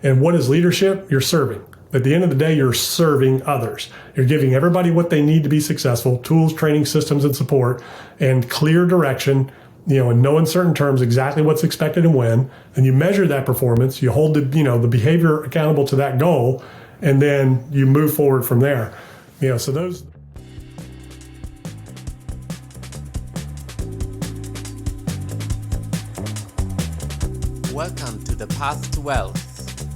And what is leadership? You're serving. At the end of the day, you're serving others. You're giving everybody what they need to be successful, tools, training, systems, and support, and clear direction, in no uncertain terms, exactly what's expected and when. And you measure that performance, you hold the behavior accountable to that goal, and then you move forward from there. So those. Welcome to The Path to Wealth,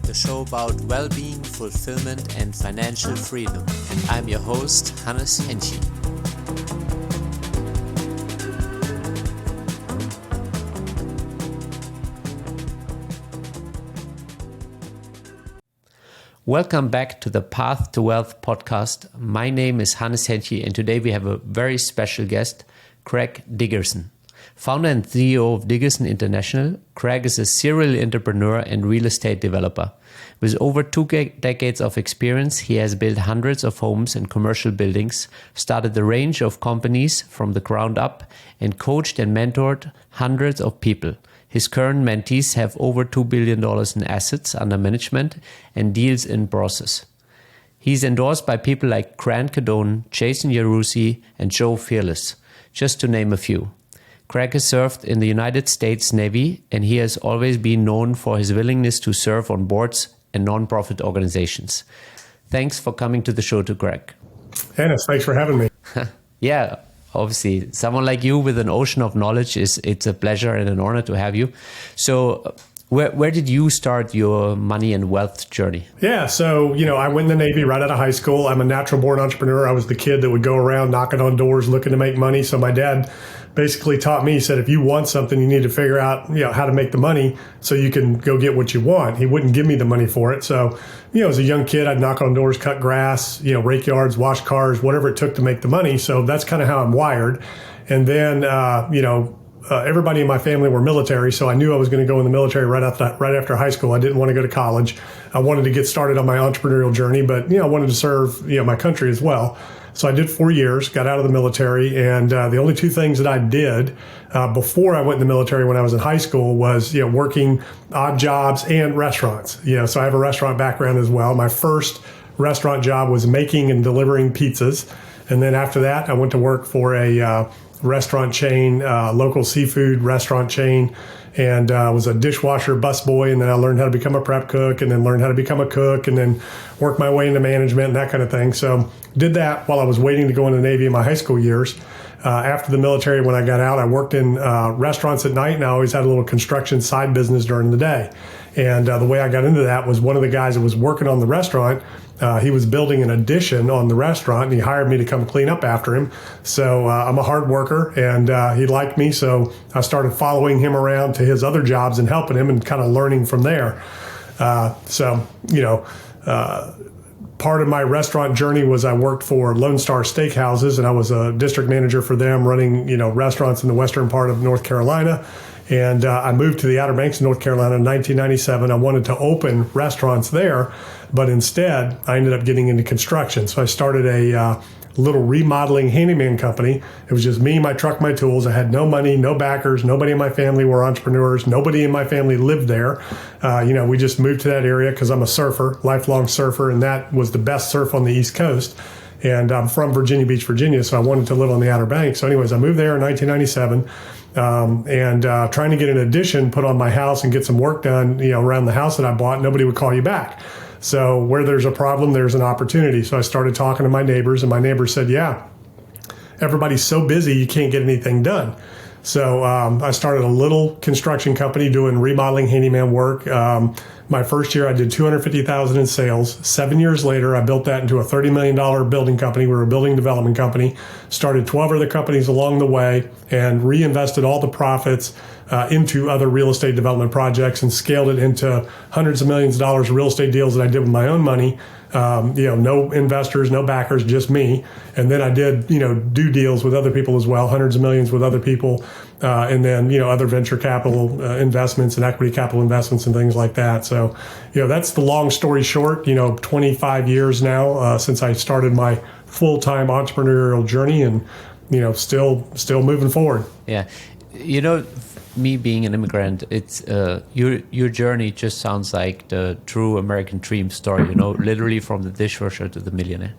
the show about well-being, fulfillment, and financial freedom. And I'm your host, Hannes Henschel. Welcome back to the Path to Wealth podcast. My name is Hannes Henschel, and today we have a very special guest, Greg Dickerson. Founder and CEO of Dickerson International, Greg is a serial entrepreneur and real estate developer. With over 2 decades of experience, he has built hundreds of homes and commercial buildings, started a range of companies from the ground up, and coached and mentored hundreds of people. His current mentees have over $2 billion in assets under management and deals in process. He's endorsed by people like Grant Cardone, Jason Yarusi, and Joe Fearless, just to name a few. Greg has served in the United States Navy, and he has always been known for his willingness to serve on boards and non-profit organizations. Thanks for coming to the show, Greg. Hannes, thanks for having me. Yeah. Obviously, someone like you with an ocean of knowledge, it's a pleasure and an honor to have you. So where did you start your money and wealth journey? Yeah, so, I went in the Navy right out of high school. I'm a natural born entrepreneur. I was the kid that would go around knocking on doors looking to make money. So my dad basically taught me, he said, if you want something, you need to figure out, how to make the money so you can go get what you want. He wouldn't give me the money for it. So, as a young kid, I'd knock on doors, cut grass, rake yards, wash cars, whatever it took to make the money. So that's kind of how I'm wired. And then, everybody in my family were military, so I knew I was going to go in the military right after high school. I didn't want to go to college. I wanted to get started on my entrepreneurial journey, but I wanted to serve my country as well. So I did 4 years, got out of the military, and the only 2 things that I did before I went in the military when I was in high school was working odd jobs and restaurants. So I have a restaurant background as well. My first restaurant job was making and delivering pizzas, and then after that, I went to work for a restaurant chain, local seafood restaurant chain, and was a dishwasher busboy. And then I learned how to become a prep cook, and then learned how to become a cook, and then worked my way into management and that kind of thing. So did that while I was waiting to go into the Navy in my high school years. After the military, when I got out, I worked in restaurants at night, and I always had a little construction side business during the day. And the way I got into that was one of the guys that was working on the restaurant. He was building an addition on the restaurant, and he hired me to come clean up after him. So I'm a hard worker, and he liked me. So I started following him around to his other jobs and helping him and kind of learning from there. Part of my restaurant journey was I worked for Lone Star Steakhouses, and I was a district manager for them, running restaurants in the western part of North Carolina. And I moved to the Outer Banks of North Carolina in 1997. I wanted to open restaurants there, but instead I ended up getting into construction. So I started a little remodeling handyman company. It was just me, my truck, my tools. I had no money, no backers. Nobody in my family were entrepreneurs. Nobody in my family lived there. We just moved to that area because I'm a surfer, lifelong surfer, and that was the best surf on the East Coast. And I'm from Virginia Beach, Virginia, so I wanted to live on the Outer Banks. So anyways, I moved there in 1997. Trying to get an addition put on my house and get some work done, around the house that I bought. Nobody would call you back. So where there's a problem, there's an opportunity. So I started talking to my neighbors, and my neighbors said, yeah, everybody's so busy, you can't get anything done. So I started a little construction company doing remodeling handyman work. My first year, I did $250,000 in sales. 7 years later, I built that into a $30 million building company. We were a building development company. Started 12 other companies along the way and reinvested all the profits into other real estate development projects and scaled it into hundreds of millions of dollars of real estate deals that I did with my own money. No investors, no backers, just me. And then I did, do deals with other people as well, hundreds of millions with other people. And then, other venture capital investments and equity capital investments and things like that. So, that's the long story short, 25 years now since I started my full-time entrepreneurial journey, and, still moving forward. Yeah. me being an immigrant, it's your journey just sounds like the true American dream story. Literally from the dishwasher to the millionaire.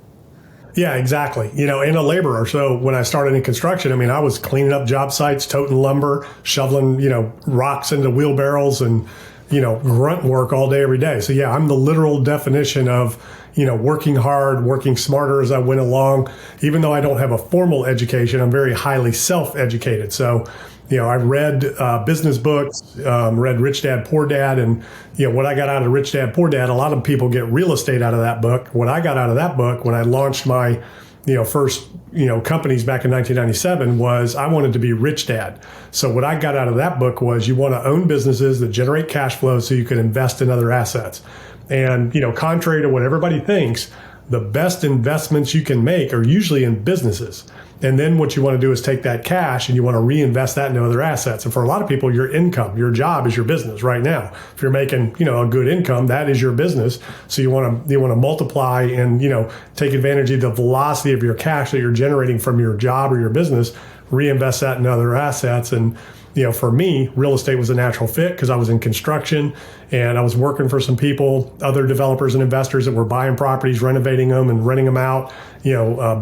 Yeah, exactly. And a laborer. So when I started in construction, I was cleaning up job sites, toting lumber, shoveling, rocks into wheelbarrows and, grunt work all day, every day. So yeah, I'm the literal definition of, working hard, working smarter as I went along. Even though I don't have a formal education, I'm very highly self-educated. So, I read business books, read Rich Dad, Poor Dad, and what I got out of Rich Dad, Poor Dad. A lot of people get real estate out of that book. What I got out of that book when I launched my, first companies back in 1997 was I wanted to be Rich Dad. So what I got out of that book was you want to own businesses that generate cash flow so you can invest in other assets. And contrary to what everybody thinks, the best investments you can make are usually in businesses. And then what you want to do is take that cash and you want to reinvest that into other assets. And for a lot of people, your income, your job is your business right now. If you're making, a good income, that is your business. So you want to multiply and, take advantage of the velocity of your cash that you're generating from your job or your business, reinvest that in other assets. And, for me, real estate was a natural fit because I was in construction and I was working for some people, other developers and investors that were buying properties, renovating them and renting them out,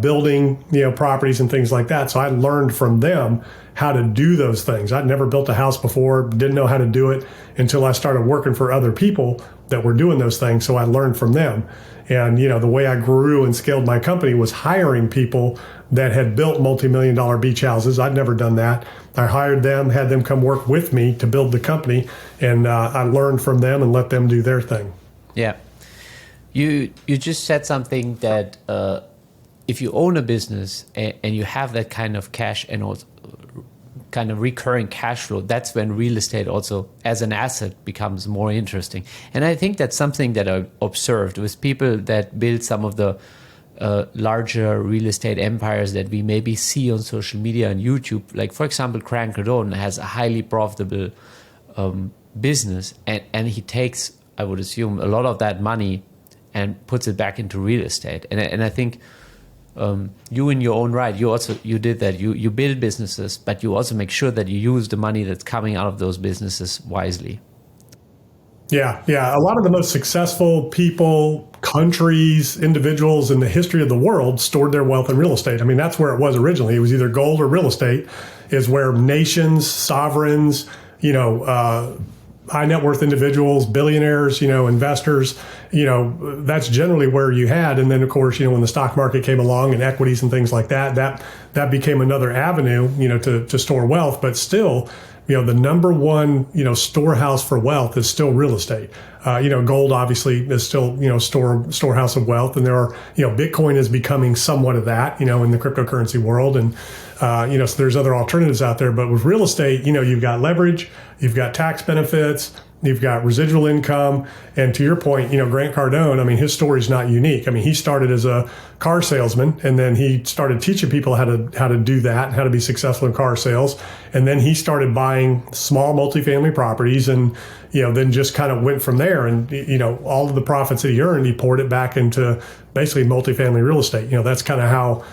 building, properties and things like that. So I learned from them how to do those things. I'd never built a house before, didn't know how to do it until I started working for other people that were doing those things. So I learned from them. And, the way I grew and scaled my company was hiring people that had built multi-million-dollar beach houses. I'd never done that. I hired them, had them come work with me to build the company, and I learned from them and let them do their thing. Yeah. You just said something that if you own a business and you have that kind of cash and also kind of recurring cash flow, that's when real estate also as an asset becomes more interesting. And I think that's something that I observed with people that build some of the larger real estate empires that we maybe see on social media and YouTube. Like, for example, Grant Cardone has a highly profitable business and he takes, I would assume, a lot of that money and puts it back into real estate. And I think you in your own right, you did that. You build businesses, but you also make sure that you use the money that's coming out of those businesses wisely. Yeah. A lot of the most successful people, countries, individuals in the history of the world stored their wealth in real estate. That's where it was originally. It was either gold or real estate is where nations, sovereigns, high net worth individuals, billionaires, investors, that's generally where you had. And then, of course, when the stock market came along and equities and things like that, that became another avenue, to store wealth. But still, the number one, storehouse for wealth is still real estate. Gold obviously is still, storehouse of wealth. And there are, Bitcoin is becoming somewhat of that, in the cryptocurrency world. And, so there's other alternatives out there. But with real estate, you've got leverage, you've got tax benefits, you've got residual income. And to your point, Grant Cardone, his story is not unique. He started as a car salesman and then he started teaching people how to do that and how to be successful in car sales. And then he started buying small multifamily properties and, then just kind of went from there. And, all of the profits that he earned, he poured it back into basically multifamily real estate. That's kind of how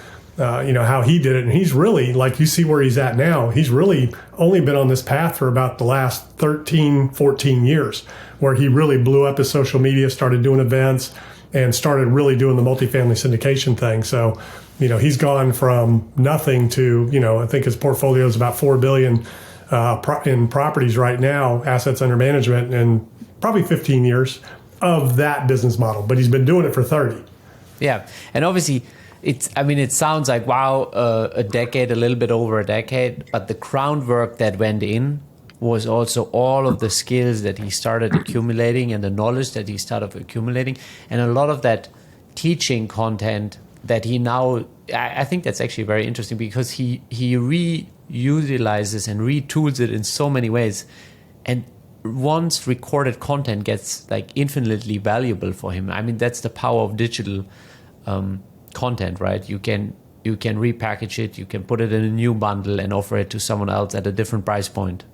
he did it. And he's really, like, you see where he's at now, he's really only been on this path for about the last 13, 14 years, where he really blew up his social media, started doing events, and started really doing the multifamily syndication thing. So, he's gone from nothing to, I think his portfolio is about $4 billion in properties right now, assets under management, and probably 15 years of that business model. But he's been doing it for 30. Yeah. And obviously, it sounds like, wow, a decade, a little bit over a decade, but the groundwork that went in was also all of the skills that he started accumulating and the knowledge that he started accumulating. And a lot of that teaching content that he now, I think that's actually very interesting because he reutilizes and retools it in so many ways. And once recorded content gets like infinitely valuable for him. That's the power of digital content, right? You can repackage it, you can put it in a new bundle and offer it to someone else at a different price point.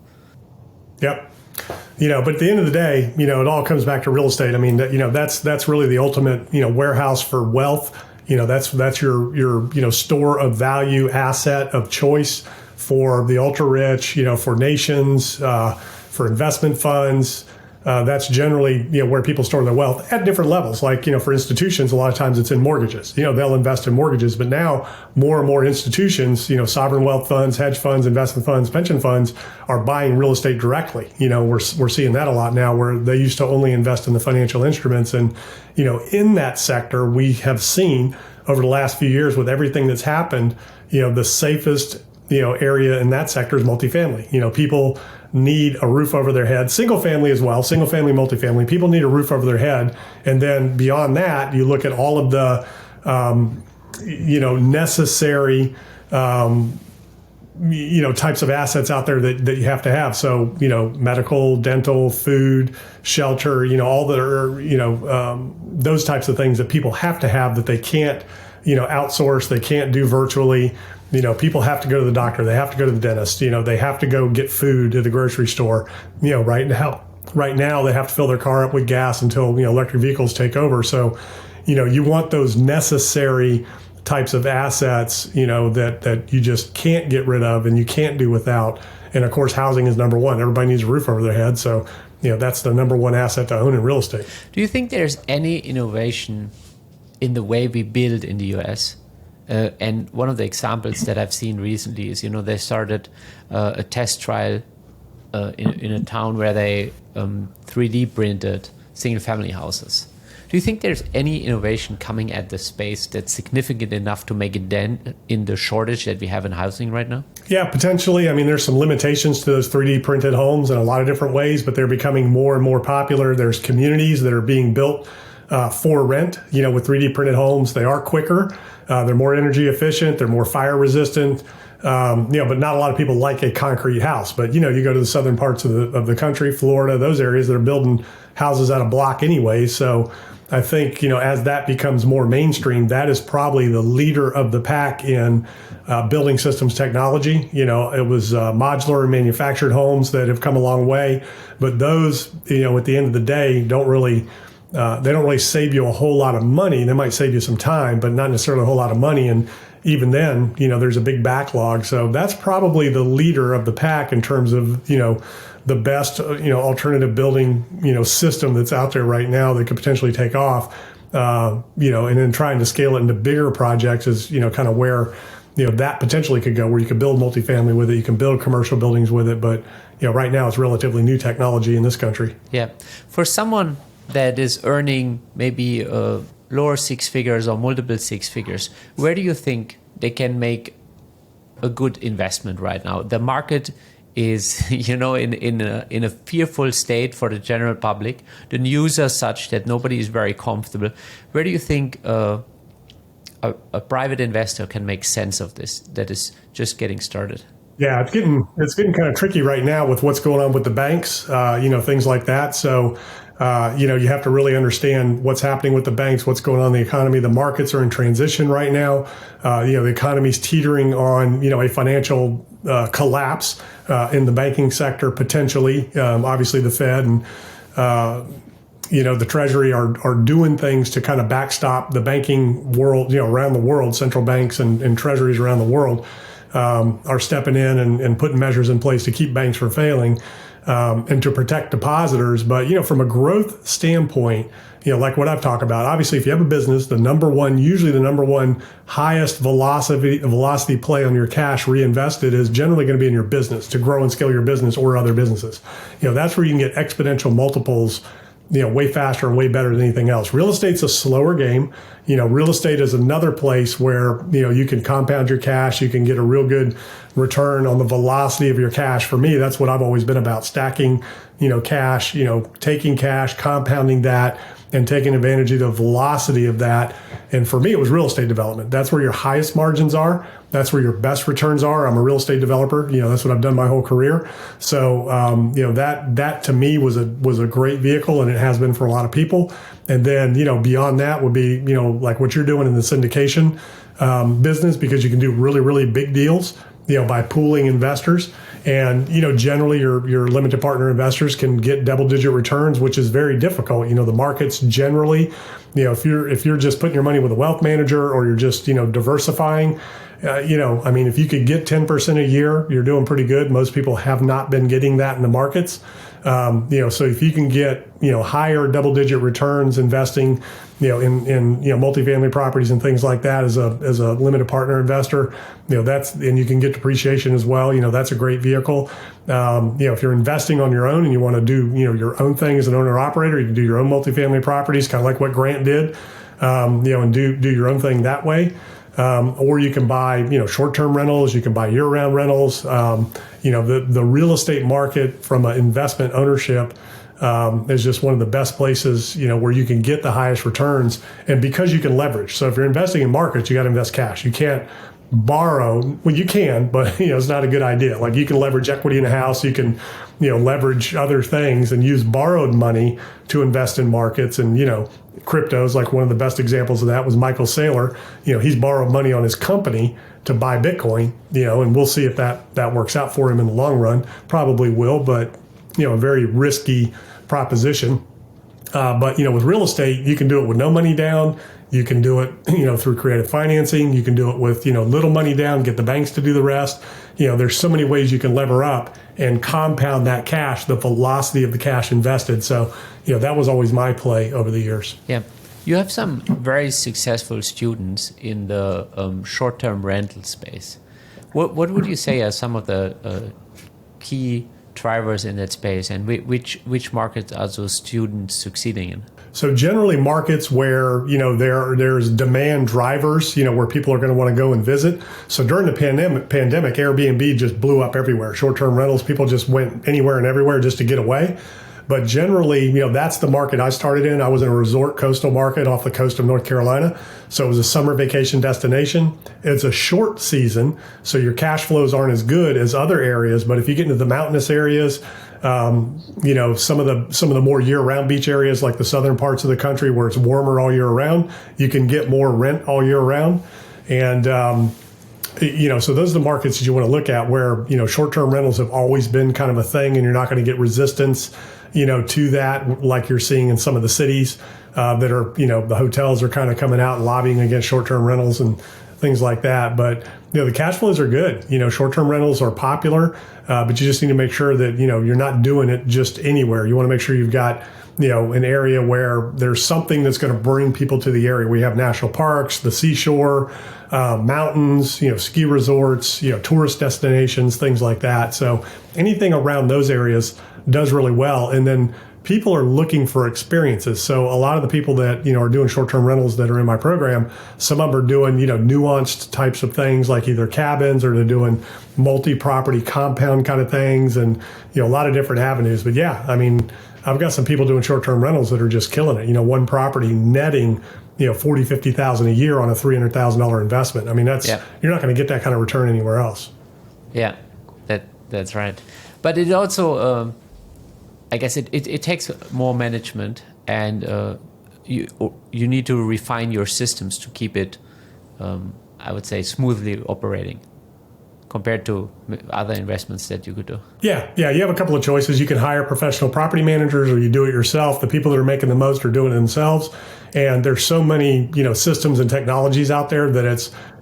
Yep. But at the end of the day, it all comes back to real estate. That's really the ultimate, warehouse for wealth. That's your store of value, asset of choice. for the ultra rich, for nations, for investment funds. That's generally, where people store their wealth at different levels. Like, for institutions, a lot of times it's in mortgages. They'll invest in mortgages, but now more and more institutions, sovereign wealth funds, hedge funds, investment funds, pension funds are buying real estate directly. We're seeing that a lot now, where they used to only invest in the financial instruments. And, in that sector, we have seen over the last few years with everything that's happened, the safest, area in that sector is multifamily. People need a roof over their head, single family as well, single family, multifamily. People need a roof over their head. And then beyond that, you look at all of the, necessary, types of assets out there that you have to have. So, medical, dental, food, shelter, all that are, those types of things that people have to have that they can't, outsource, they can't do virtually. People have to go to the doctor. They have to go to the dentist. They have to go get food at the grocery store. Right now they have to fill their car up with gas until, electric vehicles take over. So, you want those necessary types of assets, that you just can't get rid of and you can't do without. And of course, housing is number one. Everybody needs a roof over their head. So, that's the number one asset to own in real estate. Do you think there's any innovation in the way we build in the US? And one of the examples that I've seen recently is, they started a test trial in a town where they 3D printed single-family houses. Do you think there's any innovation coming at the space that's significant enough to make a dent in the shortage that we have in housing right now? Yeah, potentially. I mean, there's some limitations to those 3D printed homes in a lot of different ways, but they're becoming more and more popular. There's communities that are being built for rent, with 3D printed homes. They are quicker. They're more energy efficient. They're more fire resistant. But not a lot of people like a concrete house. But, you go to the southern parts of the country, Florida, those areas that are building houses out of block anyway. So I think, as that becomes more mainstream, that is probably the leader of the pack in building systems technology. It was modular and manufactured homes that have come a long way. But those, at the end of the day, they don't really save you a whole lot of money. They might save you some time, but not necessarily a whole lot of money. And even then, there's a big backlog. So that's probably the leader of the pack in terms of, the best, alternative building, system that's out there right now that could potentially take off, and then trying to scale it into bigger projects is, kind of where, that potentially could go, where you could build multifamily with it. You can build commercial buildings with it. But, right now it's relatively new technology in this country. Yeah. For someone that is earning maybe lower six figures or multiple six figures, where do you think they can make a good investment right now? The market is, in a fearful state for the general public. The news are such that nobody is very comfortable. Where do you think a private investor can make sense of this that is just getting started? Yeah, it's getting kind of tricky right now with what's going on with the banks, things like that. So, you have to really understand what's happening with the banks, what's going on in the economy. The markets are in transition right now. The economy's teetering on, a financial collapse in the banking sector, potentially. Obviously, the Fed and, the Treasury are doing things to kind of backstop the banking world, around the world. Central banks and treasuries around the world are stepping in and putting measures in place to keep banks from failing. And to protect depositors. But, from a growth standpoint, like what I've talked about, obviously, if you have a business, usually the number one highest velocity play on your cash reinvested is generally going to be in your business to grow and scale your business or other businesses. That's where you can get exponential multiples, way faster and way better than anything else. Real estate's a slower game. Real estate is another place where, you can compound your cash. You can get a real good return on the velocity of your cash. For me, that's what I've always been about, stacking, cash, taking cash, compounding that, and taking advantage of the velocity of that. And for me, it was real estate development. That's where your highest margins are. That's where your best returns are. I'm a real estate developer. That's what I've done my whole career. So, that to me was a great vehicle, and it has been for a lot of people. And then, beyond that would be, like what you're doing in the syndication business, because you can do really, really big deals, by pooling investors. And, generally your limited partner investors can get double-digit returns, which is very difficult. The markets generally, if you're just putting your money with a wealth manager or you're just, diversifying, if you could get 10% a year, you're doing pretty good. Most people have not been getting that in the markets. So if you can get, higher double-digit returns investing, in multifamily properties and things like that as a limited partner investor, and you can get depreciation as well. That's a great vehicle. If you're investing on your own and you want to do, your own thing as an owner operator, you can do your own multifamily properties, kind of like what Grant did, and do your own thing that way. Or you can buy, short-term rentals. You can buy year-round rentals. The real estate market from an investment ownership is just one of the best places, where you can get the highest returns, and because you can leverage. So if you're investing in markets, you got to invest cash. You can't borrow. Well, you can, but it's not a good idea. Like, you can leverage equity in a house. You can, leverage other things and use borrowed money to invest in markets. And, cryptos, like one of the best examples of that was Michael Saylor. He's borrowed money on his company to buy Bitcoin, and we'll see if that works out for him in the long run. Probably will, but, a very risky proposition. But, with real estate, you can do it with no money down. You can do it, through creative financing. You can do it with, little money down, get the banks to do the rest. There's so many ways you can lever up and compound that cash, the velocity of the cash invested. So, that was always my play over the years. Yeah. You have some very successful students in the short-term rental space. What would you say are some of the key drivers in that space, and which markets are those students succeeding in? So generally markets where, there's demand drivers, where people are going to want to go and visit. So during the pandemic, Airbnb just blew up everywhere. Short-term rentals, people just went anywhere and everywhere just to get away. But generally, that's the market I started in. I was in a resort coastal market off the coast of North Carolina. So it was a summer vacation destination. It's a short season, so your cash flows aren't as good as other areas. But if you get into the mountainous areas, some of the more year-round beach areas, like the southern parts of the country where it's warmer all year round, you can get more rent all year round. And so those are the markets that you want to look at where, short-term rentals have always been kind of a thing, and you're not going to get resistance, to that, like you're seeing in some of the cities that are, the hotels are kind of coming out and lobbying against short-term rentals and things like that. But, the cash flows are good. Short-term rentals are popular, but you just need to make sure that, you're not doing it just anywhere. You want to make sure you've got, an area where there's something that's going to bring people to the area. We have national parks, the seashore, mountains, ski resorts, tourist destinations, things like that. So anything around those areas does really well. And then people are looking for experiences. So a lot of the people that, are doing short-term rentals that are in my program, some of them are doing, nuanced types of things like either cabins, or they're doing multi-property compound kind of things, and, a lot of different avenues. But yeah, I've got some people doing short-term rentals that are just killing it. One property netting, $40,000, $50,000 a year on a $300,000 investment. You're not going to get that kind of return anywhere else. Yeah, that's right. But it also, I guess it takes more management, and you need to refine your systems to keep it, I would say, smoothly operating, compared to other investments that you could do. Yeah. You have a couple of choices. You can hire professional property managers, or you do it yourself. The people that are making the most are doing it themselves. And there's so many, systems and technologies out there that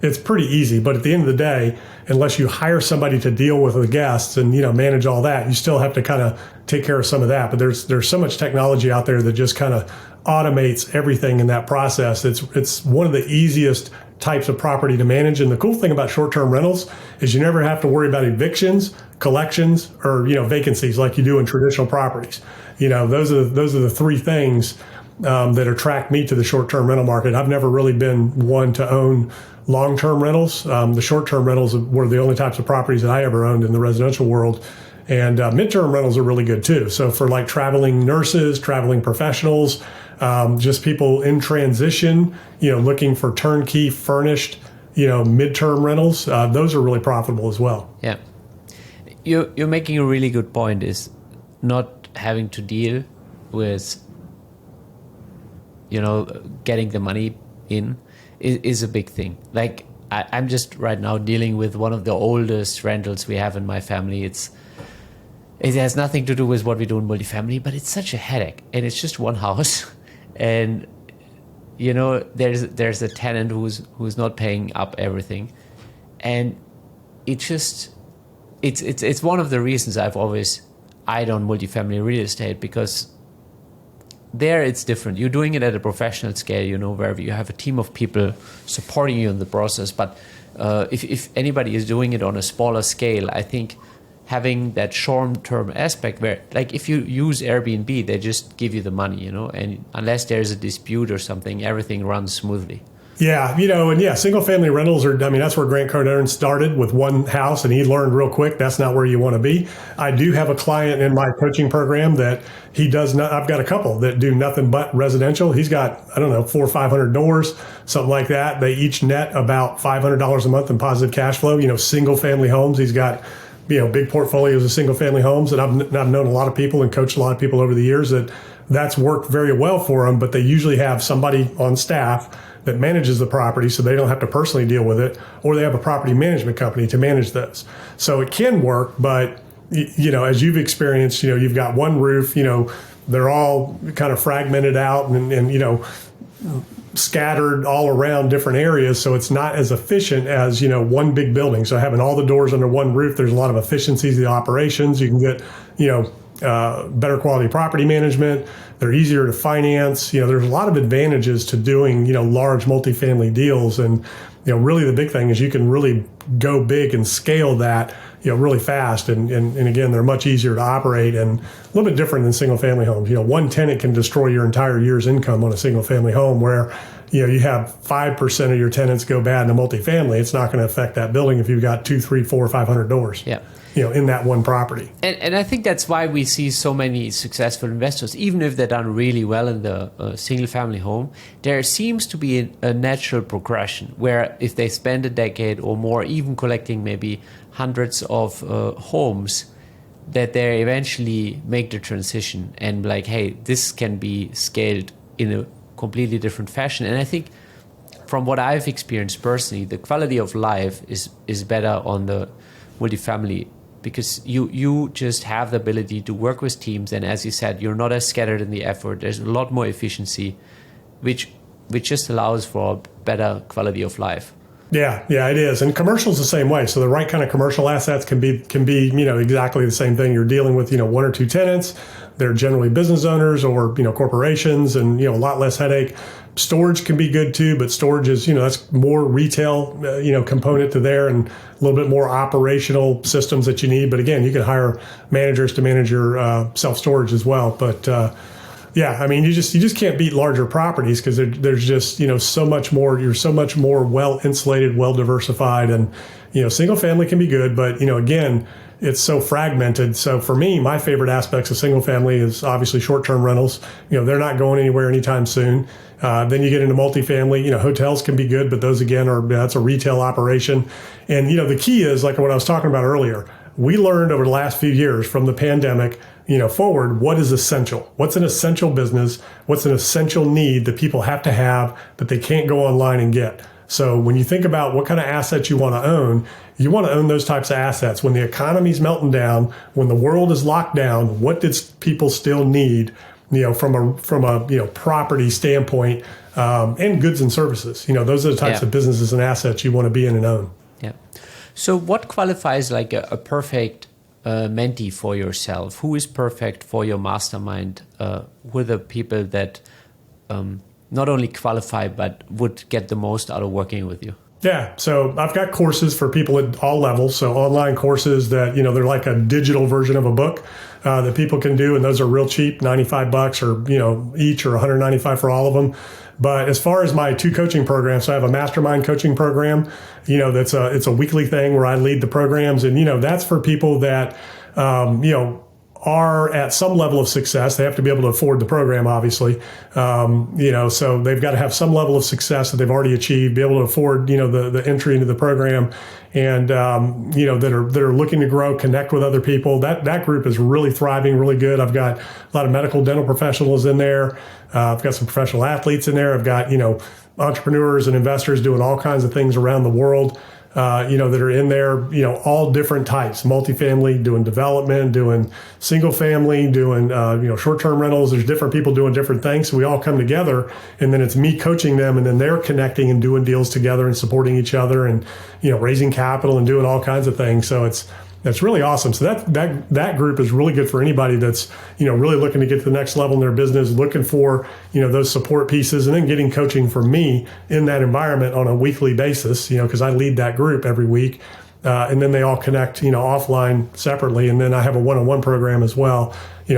it's pretty easy. But at the end of the day, unless you hire somebody to deal with the guests and, manage all that, you still have to kind of take care of some of that. But there's so much technology out there that just kind of automates everything in that process. It's one of the easiest types of property to manage. And the cool thing about short-term rentals is you never have to worry about evictions, collections, or, vacancies like you do in traditional properties. Those are the three things that attract me to the short-term rental market. I've never really been one to own long-term rentals. The short-term rentals were the only types of properties that I ever owned in the residential world. And mid-term rentals are really good too. So for like traveling nurses, traveling professionals, just people in transition, looking for turnkey furnished, mid-term rentals, those are really profitable as well. Yeah. You're making a really good point, is not having to deal with, getting the money in is a big thing. Like, I'm just right now dealing with one of the oldest rentals we have in my family. It has nothing to do with what we do in multifamily, but it's such a headache. And it's just one house. And, you know, there's a tenant who's not paying up everything. And it's one of the reasons I've always eyed on multifamily real estate, because there it's different. You're doing it at a professional scale, you know, where you have a team of people supporting you in the process. But if anybody is doing it on a smaller scale, I think having that short-term aspect where, like, if you use Airbnb, they just give you the money, you know, and unless there's a dispute or something, everything runs smoothly. Yeah, you know, and yeah, single-family rentals are, I mean, that's where Grant Cardone started, with one house, and he learned real quick that's not where you want to be. I do have a client in my coaching program that he does not, I've got a couple that do nothing but residential. He's got, I don't know, 400 or 500 doors, something like that. They each net about $500 a month in positive cash flow, you know, single-family homes. He's got, you know, big portfolios of single-family homes, and I've known a lot of people and coached a lot of people over the years that's worked very well for them, but they usually have somebody on staff that manages the property so they don't have to personally deal with it, or they have a property management company to manage those. So it can work, but, you know, as you've experienced, you know, you've got one roof, you know, they're all kind of fragmented out and you know, scattered all around different areas. So it's not as efficient as, you know, one big building. So having all the doors under one roof, there's a lot of efficiencies of the operations. You can get, you know, better quality property management. They're easier to finance. You know, there's a lot of advantages to doing, you know, large multifamily deals. And, you know, really the big thing is you can really go big and scale that, you know, really fast. And again, they're much easier to operate and a little bit different than single family homes. You know, one tenant can destroy your entire year's income on a single family home, where, you know, you have 5% of your tenants go bad in a multifamily. It's not going to affect that building if you've got 2, 3, 4, 500 doors. Yeah. You know, in that one property. And I think that's why we see so many successful investors, even if they're done really well in the single family home, there seems to be a natural progression where if they spend a decade or more, even collecting maybe hundreds of homes, that they eventually make the transition and like, hey, this can be scaled in a completely different fashion. And I think from what I've experienced personally, the quality of life is better on the multifamily, because you just have the ability to work with teams, and as you said, you're not as scattered in the effort. There's a lot more efficiency, which just allows for a better quality of life. Yeah, it is. And commercial's the same way. So the right kind of commercial assets can be, you know, exactly the same thing. You're dealing with, you know, 1 or 2 tenants. They're generally business owners or, you know, corporations, and, you know, a lot less headache. Storage can be good too, but storage is, you know, that's more retail, you know, component to there, and a little bit more operational systems that you need. But again, you can hire managers to manage your self-storage as well. But yeah, I mean, you just can't beat larger properties, because there's just, you know, so much more. You're so much more well insulated, well diversified, and, you know, single family can be good, but, you know, again, it's so fragmented. So for me, my favorite aspects of single family is obviously short-term rentals. You know, they're not going anywhere anytime soon. Then you get into multifamily. You know, hotels can be good, but those again that's a retail operation. And, you know, the key is, like what I was talking about earlier, we learned over the last few years from the pandemic, you know, forward, what is essential? What's an essential business? What's an essential need that people have to have that they can't go online and get? So when you think about what kind of assets you want to own those types of assets. When the economy's melting down, when the world is locked down, what does people still need, you know, from a you know, property standpoint, and goods and services? You know, those are the types of businesses and assets you want to be in and own. Yeah. So what qualifies like a perfect mentee for yourself? Who is perfect for your mastermind? Who are the people that not only qualify, but would get the most out of working with you? Yeah. So I've got courses for people at all levels. So online courses that, you know, they're like a digital version of a book that people can do. And those are real cheap, $95 or, you know, each, or $195 for all of them. But as far as my 2 coaching programs, so I have a mastermind coaching program, you know, it's a weekly thing where I lead the programs. And, you know, that's for people that, you know, are at some level of success. They have to be able to afford the program, obviously. So they've got to have some level of success that they've already achieved, be able to afford, the entry into the program, and that are looking to grow, connect with other people. That group is really thriving, really good. I've got a lot of medical dental professionals in there. I've got some professional athletes in there. I've got entrepreneurs and investors doing all kinds of things around the world. That are in there, all different types, multifamily, doing development, doing single family, doing, short-term rentals. There's different people doing different things. So we all come together, and then it's me coaching them, and then they're connecting and doing deals together and supporting each other and, raising capital and doing all kinds of things. So that's really awesome. So that group is really good for anybody that's, really looking to get to the next level in their business, looking for, those support pieces, and then getting coaching from me in that environment on a weekly basis, because I lead that group every week. And then they all connect, offline separately. And then I have a one-on-one program as well,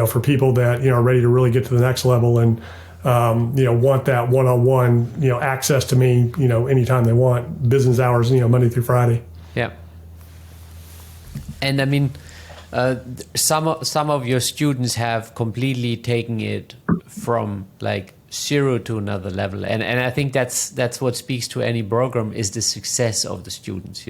for people that, are ready to really get to the next level and, want that one-on-one, access to me, anytime they want, business hours, Monday through Friday. Yeah. And I mean, some of your students have completely taken it from like zero to another level, and I think that's what speaks to any program is the success of the students.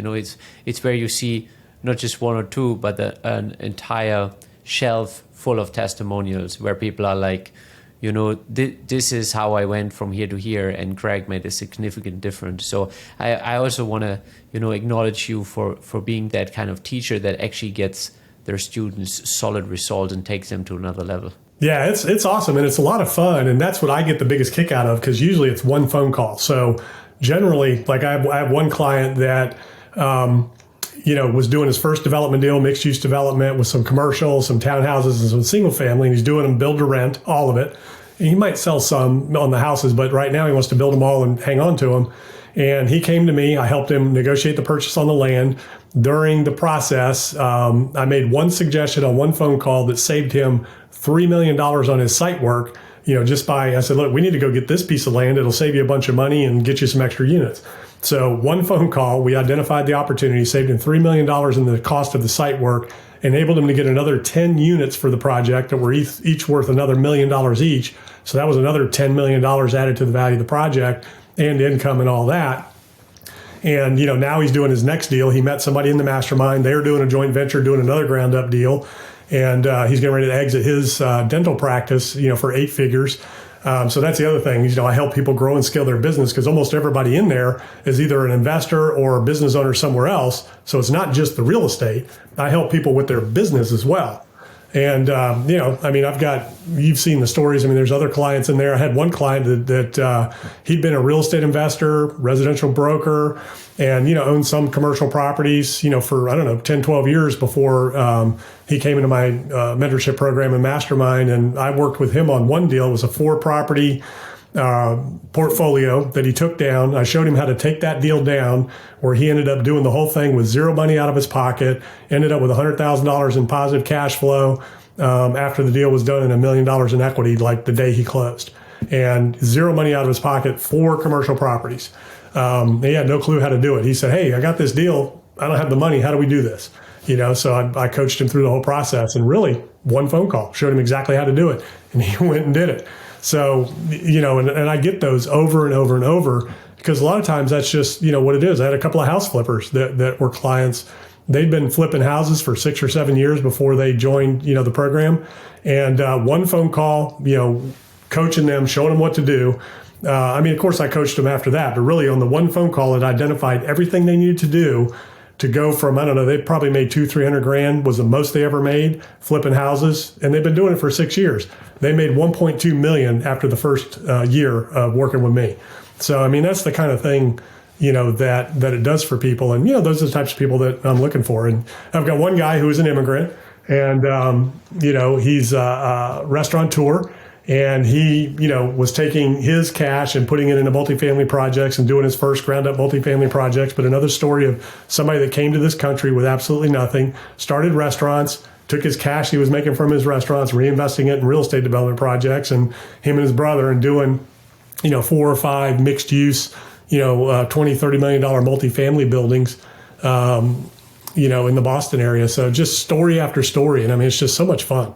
It's where you see not just one or two, but an entire shelf full of testimonials where people are like, this is how I went from here to here, and Greg made a significant difference. So I also want to, acknowledge you for being that kind of teacher that actually gets their students solid results and takes them to another level. Yeah, it's awesome, and it's a lot of fun, and that's what I get the biggest kick out of, because usually it's one phone call. So generally, like I have one client that was doing his first development deal, mixed use development with some commercial, some townhouses, and some single family, and he's doing them build to rent, all of it. And he might sell some on the houses, but right now he wants to build them all and hang on to them. And he came to me. I helped him negotiate the purchase on the land. During the process, I made one suggestion on one phone call that saved him $3 million on his site work. I said, look, we need to go get this piece of land. It'll save you a bunch of money and get you some extra units. So one phone call, we identified the opportunity, saved him $3 million in the cost of the site work, enabled him to get another 10 units for the project that were each worth another $1 million each. So that was another $10 million added to the value of the project and income and all that. And, now he's doing his next deal. He met somebody in the mastermind. They're doing a joint venture, doing another ground up deal. And he's getting ready to exit his dental practice, for 8 figures. So that's the other thing. I help people grow and scale their business, because almost everybody in there is either an investor or a business owner somewhere else. So it's not just the real estate. I help people with their business as well. And, you've seen the stories. There's other clients in there. I had one client that he'd been a real estate investor, residential broker, and, owned some commercial properties, for, 10, 12 years before he came into my mentorship program and mastermind. And I worked with him on one deal. It was a 4-property portfolio that he took down. I showed him how to take that deal down, where he ended up doing the whole thing with zero money out of his pocket, ended up with $100,000 in positive cash flow after the deal was done, and $1 million in equity like the day he closed, and zero money out of his pocket, 4 commercial properties. He had no clue how to do it. He said, hey, I got this deal. I don't have the money. How do we do this? So I coached him through the whole process, and really one phone call showed him exactly how to do it, and he went and did it. So, and I get those over and over and over, because a lot of times that's just, what it is. I had a couple of house flippers that were clients. They'd been flipping houses for 6 or 7 years before they joined, the program. And one phone call, coaching them, showing them what to do. Of course, I coached them after that, but really on the one phone call, it identified everything they needed to do to go from, they probably made $200,000-300,000 was the most they ever made flipping houses. And they've been doing it for 6 years. They made $1.2 million after the first year of working with me. So, that's the kind of thing, that it does for people. And, those are the types of people that I'm looking for. And I've got one guy who is an immigrant, and, he's a restaurateur. And he, was taking his cash and putting it into multifamily projects and doing his first ground up multifamily projects. But another story of somebody that came to this country with absolutely nothing, started restaurants, took his cash he was making from his restaurants, reinvesting it in real estate development projects, and him and his brother, and doing, 4 or 5 mixed use, $20-30 million multifamily buildings, in the Boston area. So just story after story. And it's just so much fun.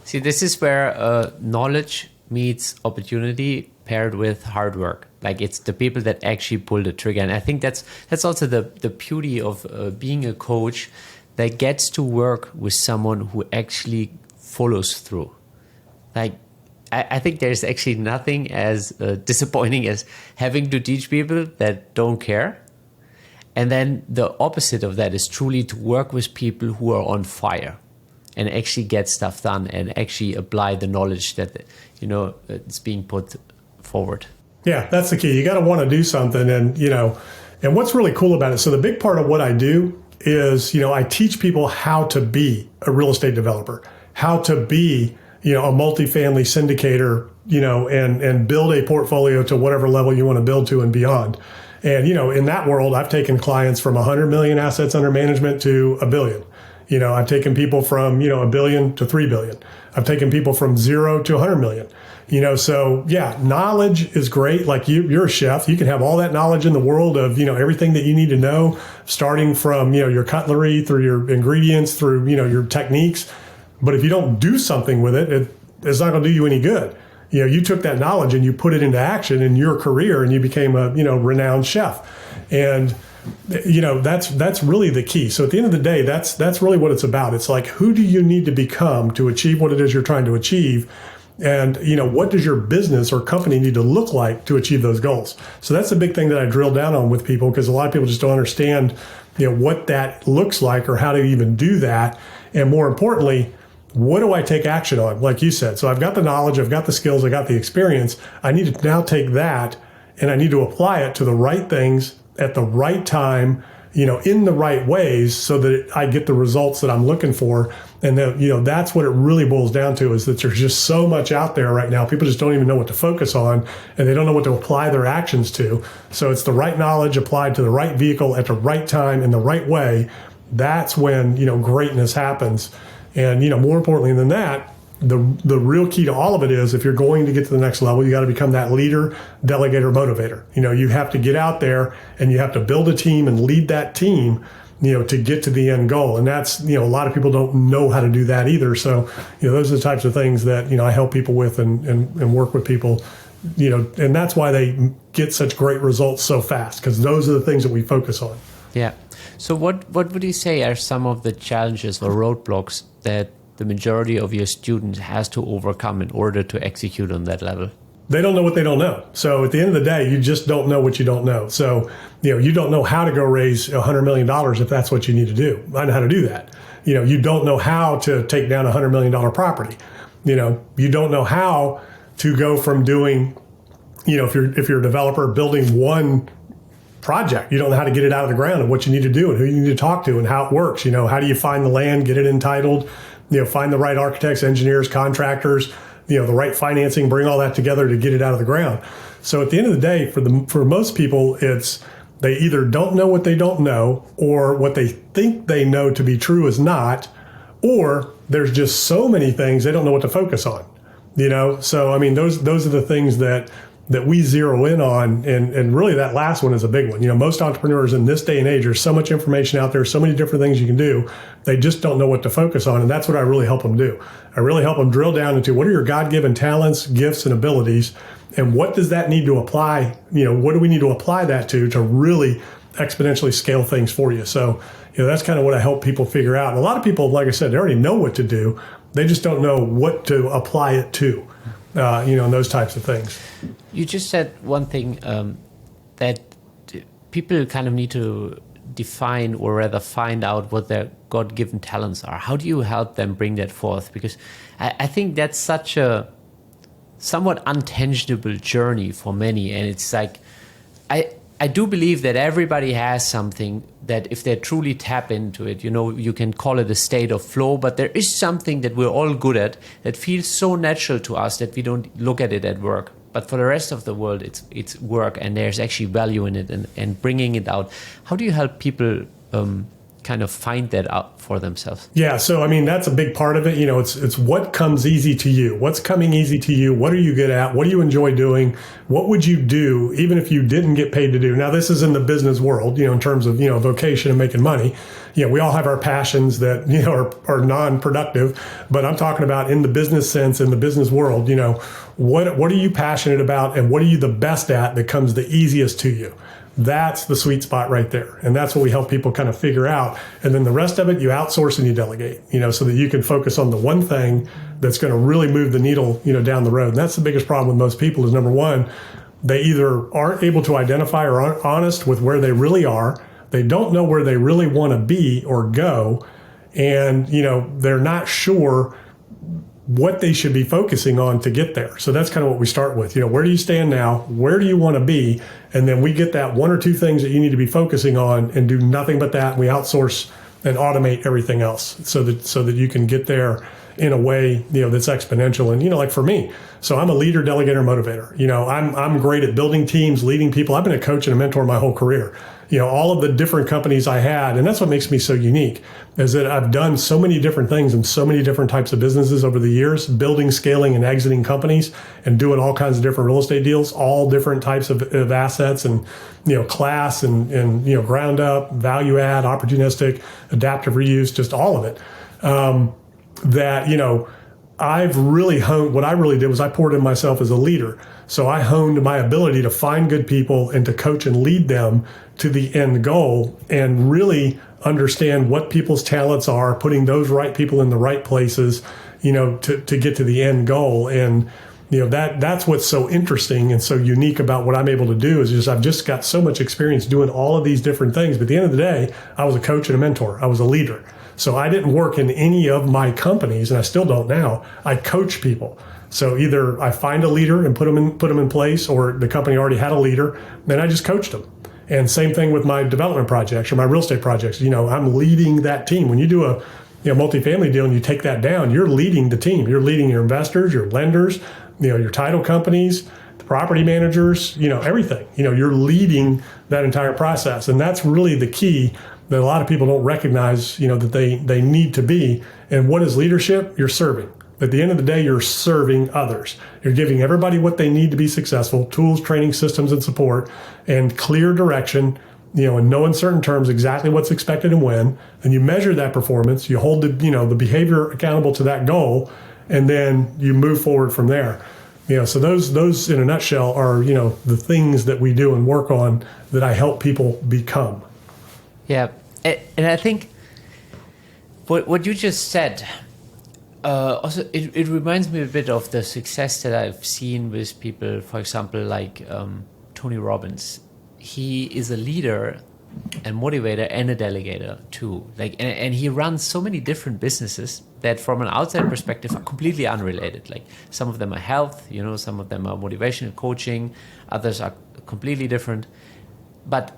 See, this is where knowledge meets opportunity paired with hard work. Like it's the people that actually pull the trigger. And I think that's also the beauty of being a coach that gets to work with someone who actually follows through. Like, I think there's actually nothing as disappointing as having to teach people that don't care. And then the opposite of that is truly to work with people who are on fire and actually get stuff done and actually apply the knowledge that, it's being put forward. Yeah, that's the key. You got to want to do something. And, and what's really cool about it. So the big part of what I do is, I teach people how to be a real estate developer, how to be, a multifamily syndicator, and build a portfolio to whatever level you want to build to and beyond. And, in that world, I've taken clients from 100 million assets under management to $1 billion. I've taken people from, $1 billion to $3 billion. I've taken people from 0 to 100 million. So yeah, knowledge is great. Like you're a chef, you can have all that knowledge in the world of, everything that you need to know, starting from, your cutlery through your ingredients, through, your techniques. But if you don't do something with it, it's not going to do you any good. You took that knowledge and you put it into action in your career and you became a, renowned chef. And, that's really the key. So at the end of the day, that's really what it's about. It's like, who do you need to become to achieve what it is you're trying to achieve? And, what does your business or company need to look like to achieve those goals? So that's the big thing that I drill down on with people, because a lot of people just don't understand, what that looks like or how to even do that. And more importantly, what do I take action on? Like you said, so I've got the knowledge, I've got the skills, I got the experience. I need to now take that and I need to apply it to the right things at the right time, in the right ways so that I get the results that I'm looking for. And then, that's what it really boils down to, is that there's just so much out there right now. People just don't even know what to focus on, and they don't know what to apply their actions to. So it's the right knowledge applied to the right vehicle at the right time in the right way. That's when, greatness happens. And, more importantly than that, the real key to all of it is, if you're going to get to the next level, you got to become that leader, delegator, motivator. You have to get out there and you have to build a team and lead that team, to get to the end goal. And that's, a lot of people don't know how to do that either. So, those are the types of things that, I help people with and work with people, and that's why they get such great results so fast, because those are the things that we focus on. Yeah. So what would you say are some of the challenges or roadblocks that the majority of your students has to overcome in order to execute on that level? They don't know what they don't know. So at the end of the day, you just don't know what you don't know. So, you don't know how to go raise $100 million if that's what you need to do. I know how to do that. You don't know how to take down a $100 million property. You don't know how to go from doing, if you're a developer building one project, you don't know how to get it out of the ground and what you need to do and who you need to talk to and how it works. How do you find the land, get it entitled, find the right architects, engineers, contractors, the right financing, bring all that together to get it out of the ground. So at the end of the day, for most people, it's they either don't know what they don't know, or what they think they know to be true is not, or there's just so many things they don't know what to focus on. So I mean, those are the things that we zero in on, and really that last one is a big one. Most entrepreneurs in this day and age, there's so much information out there, so many different things you can do, they just don't know what to focus on, and that's what I really help them do. I really help them drill down into what are your God-given talents, gifts, and abilities, and what does that need to apply, what do we need to apply that to really exponentially scale things for you. So, that's kind of what I help people figure out. And a lot of people, like I said, they already know what to do, they just don't know what to apply it to. And those types of things. You just said one thing that people kind of need to define, or rather find out what their God-given talents are. How do you help them bring that forth? Because I think that's such a somewhat untangible journey for many. And it's like, I do believe that everybody has something that if they truly tap into it, you can call it a state of flow, but there is something that we're all good at that feels so natural to us that we don't look at it at work. But for the rest of the world, it's work, and there's actually value in it and bringing it out. How do you help people kind of find that out for themselves? Yeah, so I mean that's a big part of it. It's what comes easy to you. What's coming easy to you? What are you good at? What do you enjoy doing? What would you do even if you didn't get paid to do? Now this is in the business world, in terms of vocation and making money. We all have our passions that are non-productive, but I'm talking about in the business sense, in the business world. What are you passionate about, and what are you the best at that comes the easiest to you? That's the sweet spot right there. And that's what we help people kind of figure out. And then the rest of it, you outsource and you delegate, so that you can focus on the one thing that's going to really move the needle, down the road. And that's the biggest problem with most people is, number one, they either aren't able to identify or aren't honest with where they really are. They don't know where they really want to be or go. And, they're not sure what they should be focusing on to get there. So that's kind of what we start with. Where do you stand now? Where do you want to be? And then we get that one or two things that you need to be focusing on and do nothing but that. We outsource and automate everything else so that you can get there in a way, that's exponential. And, like for me, so I'm a leader, delegator, motivator. I'm great at building teams, leading people. I've been a coach and a mentor my whole career. All of the different companies I had, and that's what makes me so unique, is that I've done so many different things in so many different types of businesses over the years, building, scaling, and exiting companies and doing all kinds of different real estate deals, all different types of assets and, class and ground up, value add, opportunistic, adaptive reuse, just all of it. I've really honed, what I really did was I poured in myself as a leader. So I honed my ability to find good people and to coach and lead them to the end goal and really understand what people's talents are, putting those right people in the right places, to get to the end goal. And, that's what's so interesting and so unique about what I'm able to do is just, I've just got so much experience doing all of these different things. But at the end of the day, I was a coach and a mentor. I was a leader. So I didn't work in any of my companies, and I still don't now. I coach people. So either I find a leader and put them in place, or the company already had a leader, then I just coached them. And same thing with my development projects or my real estate projects. I'm leading that team. When you do a multifamily deal and you take that down, you're leading the team. You're leading your investors, your lenders, your title companies, the property managers, everything. You're leading that entire process, and that's really the key that a lot of people don't recognize, that they need to be. And what is leadership? You're serving. At the end of the day, you're serving others. You're giving everybody what they need to be successful, tools, training, systems, and support, and clear direction, in no uncertain terms, exactly what's expected and when. And you measure that performance, you hold the behavior accountable to that goal, and then you move forward from there. So those in a nutshell are, the things that we do and work on that I help people become. Yeah, and I think what you just said, also it reminds me a bit of the success that I've seen with people, for example, like Tony Robbins. He is a leader and motivator and a delegator too. And he runs so many different businesses that from an outside perspective are completely unrelated. Like some of them are health, some of them are motivational coaching, others are completely different. But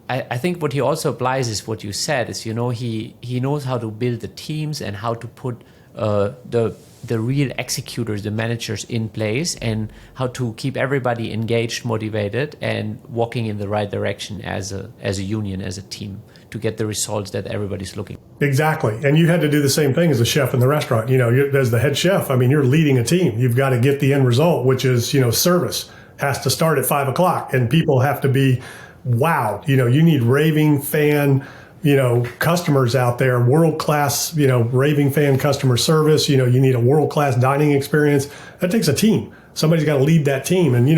I think what he also applies is what you said is, he knows how to build the teams and how to put the real executors, the managers in place, and how to keep everybody engaged, motivated, and walking in the right direction as a union, as a team, to get the results that everybody's looking. Exactly. And you had to do the same thing as a chef in the restaurant. As the head chef, you're leading a team. You've got to get the end result, which is, service has to start at 5:00 and people have to be wowed. You need raving fan, customers out there, world-class, raving fan customer service. You need a world-class dining experience. That takes a team. Somebody's got to lead that team. And,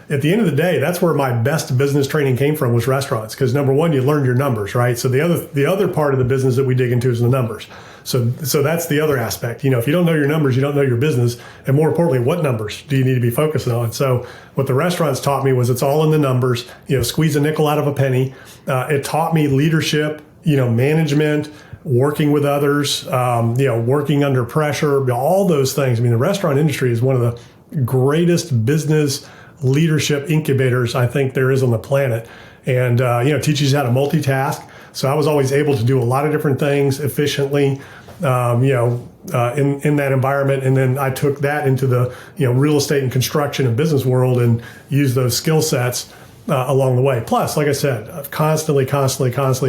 at the end of the day, that's where my best business training came from, was restaurants. Because number one, you learn your numbers, right? So the other part of the business that we dig into is the numbers. So that's the other aspect. If you don't know your numbers, you don't know your business. And more importantly, what numbers do you need to be focusing on? So what the restaurants taught me was it's all in the numbers, squeeze a nickel out of a penny. It taught me leadership, management, working with others, working under pressure, all those things. The restaurant industry is one of the greatest business leadership incubators I think there is on the planet. And, teaches you how to multitask. So I was always able to do a lot of different things efficiently, in that environment. And then I took that into the, real estate and construction and business world and used those skill sets, along the way. Plus, like I said, I've constantly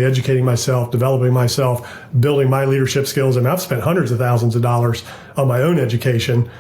educating myself, developing myself, building my leadership skills. And I've spent hundreds of thousands of dollars on my own education,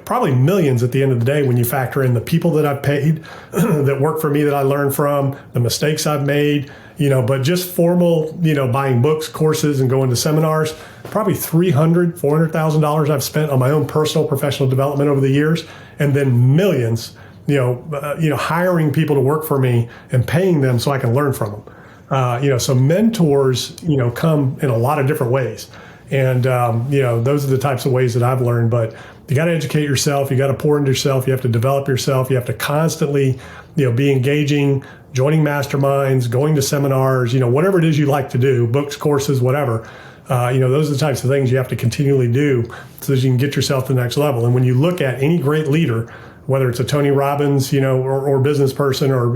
probably millions at the end of the day when you factor in the people that I've paid that work for me that I learned from, the mistakes I've made, but just formal, buying books, courses, and going to seminars, probably $400,000 I've spent on my own personal professional development over the years, and then millions hiring people to work for me and paying them so I can learn from them. So mentors, come in a lot of different ways. And, those are the types of ways that I've learned. But you got to educate yourself. You got to pour into yourself. You have to develop yourself. You have to constantly, be engaging, joining masterminds, going to seminars, whatever it is you like to do, books, courses, whatever. Those are the types of things you have to continually do so that you can get yourself to the next level. And when you look at any great leader, whether it's a Tony Robbins, or business person, or,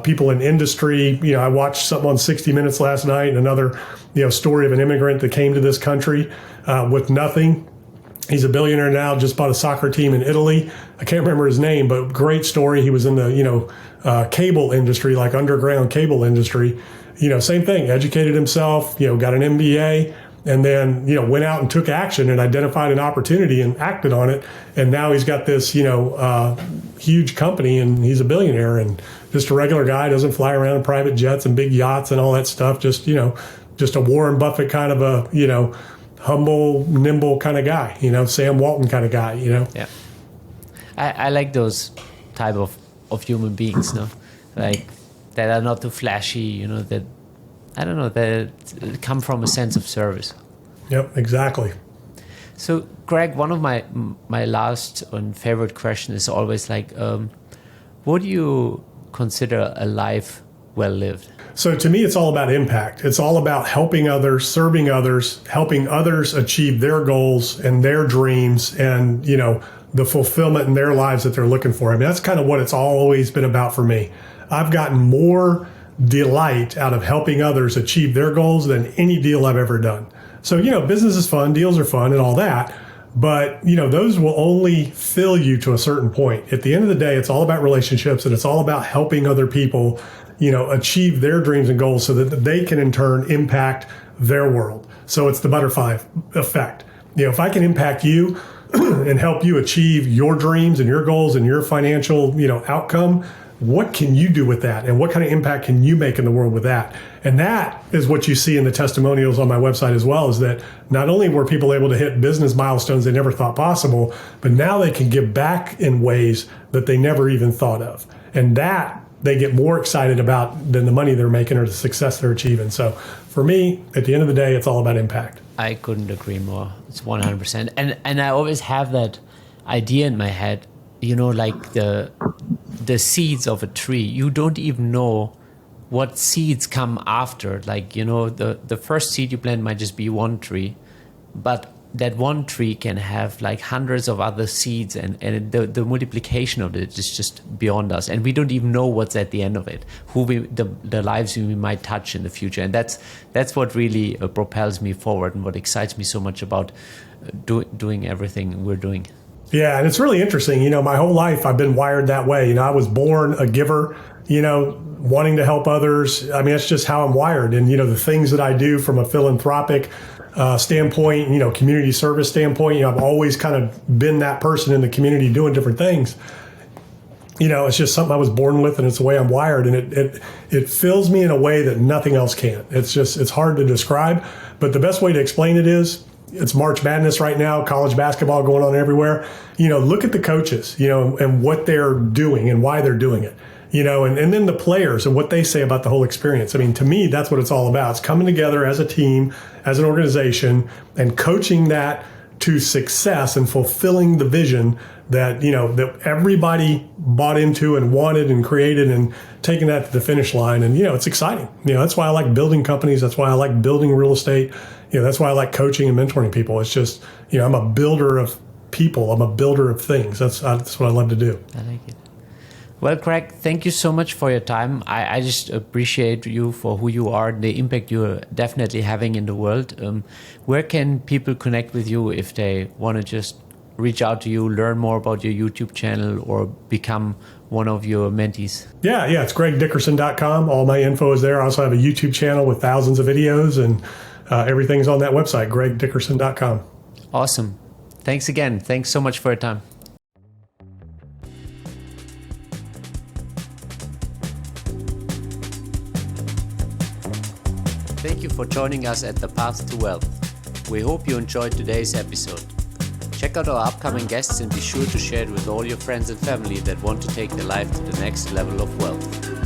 people in industry, I watched something on 60 Minutes last night, another, story of an immigrant that came to this country with nothing. He's a billionaire now, just bought a soccer team in Italy. I can't remember his name, but great story. He was in the, cable industry, like underground cable industry. Same thing, educated himself, got an MBA. And then, went out and took action and identified an opportunity and acted on it. And now he's got this, huge company and he's a billionaire and just a regular guy, doesn't fly around in private jets and big yachts and all that stuff. Just a Warren Buffett kind of a, humble, nimble kind of guy, Sam Walton kind of guy, Yeah. I like those type of human beings, no? Like that are not too flashy, that I don't know, that come from a sense of service. Yep, exactly. So, Greg, one of my last and favorite question is always like, what do you consider a life well lived? So to me, it's all about impact. It's all about helping others, serving others, helping others achieve their goals and their dreams and, the fulfillment in their lives that they're looking for. I mean, that's kind of what it's always been about for me. I've gotten more delight out of helping others achieve their goals than any deal I've ever done. So, business is fun, deals are fun and all that, but, those will only fill you to a certain point. At the end of the day, it's all about relationships and it's all about helping other people, achieve their dreams and goals so that they can in turn impact their world. So it's the butterfly effect. If I can impact you and help you achieve your dreams and your goals and your financial, outcome, what can you do with that? And what kind of impact can you make in the world with that? And that is what you see in the testimonials on my website as well, is that not only were people able to hit business milestones they never thought possible, but now they can give back in ways that they never even thought of. And that they get more excited about than the money they're making or the success they're achieving. So for me, at the end of the day, it's all about impact. I couldn't agree more. It's 100%. And I always have that idea in my head, like the seeds of a tree. You don't even know what seeds come after. Like, the first seed you plant might just be one tree, but that one tree can have like hundreds of other seeds and the multiplication of it is just beyond us. And we don't even know what's at the end of it, the lives we might touch in the future. And that's what really propels me forward and what excites me so much about doing everything we're doing. Yeah, and it's really interesting. My whole life I've been wired that way. I was born a giver, wanting to help others. I mean, that's just how I'm wired. And, the things that I do from a philanthropic standpoint, community service standpoint, I've always kind of been that person in the community doing different things. It's just something I was born with and it's the way I'm wired. And it fills me in a way that nothing else can. It's hard to describe. But the best way to explain it is, it's March Madness right now, college basketball going on everywhere. Look at the coaches, and what they're doing and why they're doing it, and then the players and what they say about the whole experience. I mean, to me, that's what it's all about. It's coming together as a team, as an organization, and coaching that to success and fulfilling the vision that, that everybody bought into and wanted and created and taking that to the finish line. And, it's exciting. That's why I like building companies. That's why I like building real estate. That's why I like coaching and mentoring people. It's just, I'm a builder of people. I'm a builder of things. That's what I love to do. I like it. Well, Greg, thank you so much for your time. I just appreciate you for who you are, the impact you're definitely having in the world. Where can people connect with you if they want to just reach out to you, learn more about your YouTube channel, or become one of your mentees? Yeah, it's gregdickerson.com. All my info is there. I also have a YouTube channel with thousands of videos, and everything's on that website, gregdickerson.com. Awesome. Thanks again. Thanks so much for your time. Thank you for joining us at The Path to Wealth. We hope you enjoyed today's episode. Check out our upcoming guests and be sure to share it with all your friends and family that want to take their life to the next level of wealth.